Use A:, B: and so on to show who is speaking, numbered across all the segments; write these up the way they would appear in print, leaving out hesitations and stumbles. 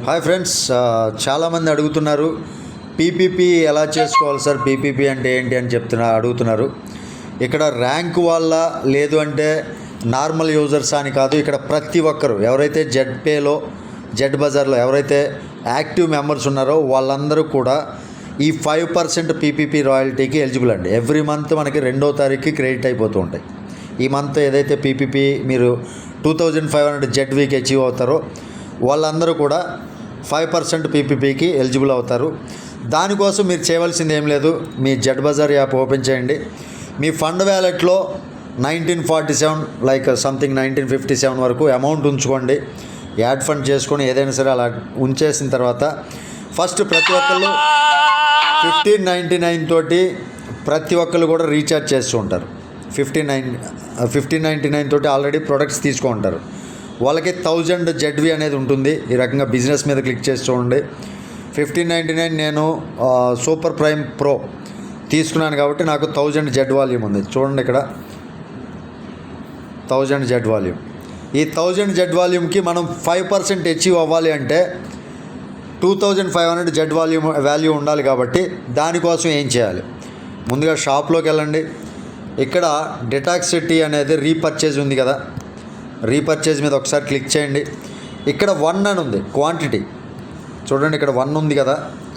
A: Hi friends, చాలామంది అడుగుతున్నారు PPP ఎలా చేసుకోవాలి సార్, పీపీపీ అంటే ఏంటి అని అడుగుతున్నారు. ఇక్కడ ర్యాంక్ వల్ల లేదు అంటే నార్మల్ యూజర్స్ అని కాదు, ఇక్కడ ప్రతి ఒక్కరు ఎవరైతే జెడ్పేలో జెడ్ బజార్లో ఎవరైతే యాక్టివ్ మెంబర్స్ ఉన్నారో వాళ్ళందరూ కూడా ఈ 5% పీపీపీ రాయల్టీకి ఎలిజిబుల్ అండి. ఎవ్రీ మంత్ మనకి 2వ తారీఖుకి క్రెడిట్ అయిపోతూ ఉంటాయి. ఈ మంత్ ఏదైతే పీపీపీ మీరు 2500 జెడ్వీకి అచీవ్ అవుతారో వాళ్ళందరూ కూడా 5% పీపీపీకి ఎలిజిబుల్ అవుతారు. దానికోసం మీరు చేయవలసింది ఏం లేదు, మీ జెడ్ బజార్ యాప్ ఓపెన్ చేయండి. మీ ఫండ్ వ్యాలెట్లో 1947 లైక్ సంథింగ్ 1957 వరకు అమౌంట్ ఉంచుకోండి. యాడ్ ఫండ్ చేసుకొని ఏదైనా సరే అలా ఉంచేసిన తర్వాత ఫస్ట్ ప్రతి ఒక్కళ్ళు 1599 తోటి ప్రతి ఒక్కళ్ళు కూడా రీఛార్జ్ చేస్తూ ఉంటారు. 1599 తోటి ఆల్రెడీ ప్రొడక్ట్స్ తీసుకుంటారు. వాళ్ళకి 1000 జెడ్వి అనేది ఉంటుంది. ఈ రకంగా బిజినెస్ మీద క్లిక్ చేసి చూడండి. 1599 నేను సూపర్ ప్రైమ్ ప్రో తీసుకున్నాను కాబట్టి నాకు 1000 జెడ్ వాల్యూమ్ ఉంది. చూడండి ఇక్కడ 1000 జెడ్ వాల్యూమ్. ఈ 1000 జెడ్ వాల్యూమ్కి మనం 5% అచీవ్ అవ్వాలి అంటే 2500 జెడ్ వాల్యూ ఉండాలి. కాబట్టి దానికోసం ఏం చేయాలి, ముందుగా షాప్లోకి వెళ్ళండి. ఇక్కడ డెటాక్స్ సిటీ అనేది రీపర్చేజ్ ఉంది కదా, రీపర్చేజ్ మీద ఒకసారి క్లిక్ చేయండి. ఇక్కడ 1 అని ఉంది క్వాంటిటీ, చూడండి ఇక్కడ 1 ఉంది కదా,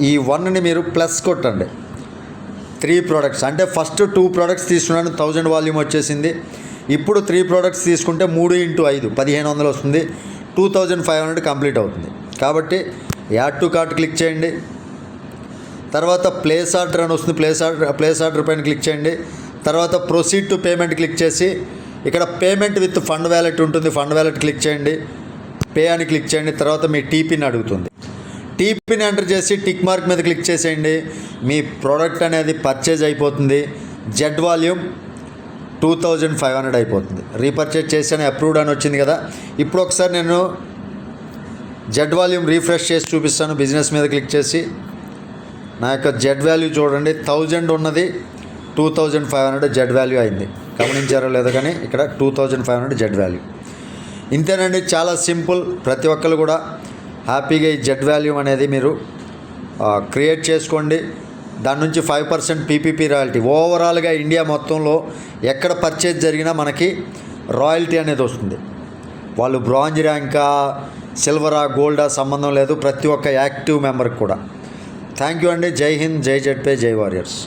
A: ఈ 1ని మీరు ప్లస్ కొట్టండి. 3 ప్రోడక్ట్స్ అంటే ఫస్ట్ 2 ప్రోడక్ట్స్ తీసుకున్నాను, 1000 వాల్యూమ్ వచ్చేసింది. ఇప్పుడు 3 ప్రోడక్ట్స్ తీసుకుంటే 3 × 5 1500 వస్తుంది. 2500 కంప్లీట్ అవుతుంది. కాబట్టి యాడ్ టు కార్ట్ క్లిక్ చేయండి. తర్వాత ప్లేస్ ఆర్డర్ అని వస్తుంది, ప్లేస్ ఆర్డర్ పైన క్లిక్ చేయండి. తర్వాత ప్రొసీడ్ టు పేమెంట్ క్లిక్ చేసి ఇక్కడ పేమెంట్ విత్ ఫండ్ వ్యాలెట్ ఉంటుంది, ఫండ్ వ్యాలెట్ క్లిక్ చేయండి. పే అని క్లిక్ చేయండి. తర్వాత మీ టీపీని అడుగుతుంది, టీపీని ఎంటర్ చేసి టిక్ మార్క్ మీద క్లిక్ చేసేయండి. మీ ప్రోడక్ట్ అనేది పర్చేజ్ అయిపోతుంది. జెడ్ వాల్యూమ్ 2500 అయిపోతుంది. రీపర్చేజ్ చేసాను, అప్రూవ్డ్ అని వచ్చింది కదా. ఇప్పుడు ఒకసారి నేను జెడ్ వాల్యూమ్ రీఫ్రెష్ చేసి చూపిస్తాను. బిజినెస్ మీద క్లిక్ చేసి నా యొక్క జెడ్ వాల్యూ చూడండి, 1000 ఉన్నది 2500 జెడ్ వాల్యూ అయింది. గమనించారో లేదో కానీ ఇక్కడ 2500 జెడ్ వాల్యూ. ఇంతేనండి, చాలా సింపుల్. ప్రతి ఒక్కరు కూడా హ్యాపీగా ఈ జెడ్ వాల్యూమ్ అనేది మీరు క్రియేట్ చేసుకోండి. దాని నుంచి 5% పీపీపీ రాయల్టీ. ఓవరాల్గా ఇండియా మొత్తంలో ఎక్కడ పర్చేజ్ జరిగినా మనకి రాయల్టీ అనేది వస్తుంది. వాళ్ళు బ్రాంజ్ ర్యాంకా, సిల్వరా, గోల్డా సంబంధం లేదు, ప్రతి ఒక్క యాక్టివ్ మెంబర్కి కూడా. థ్యాంక్ యూ అండి. జై హింద్, జై జెడ్పే, జై వారియర్స్.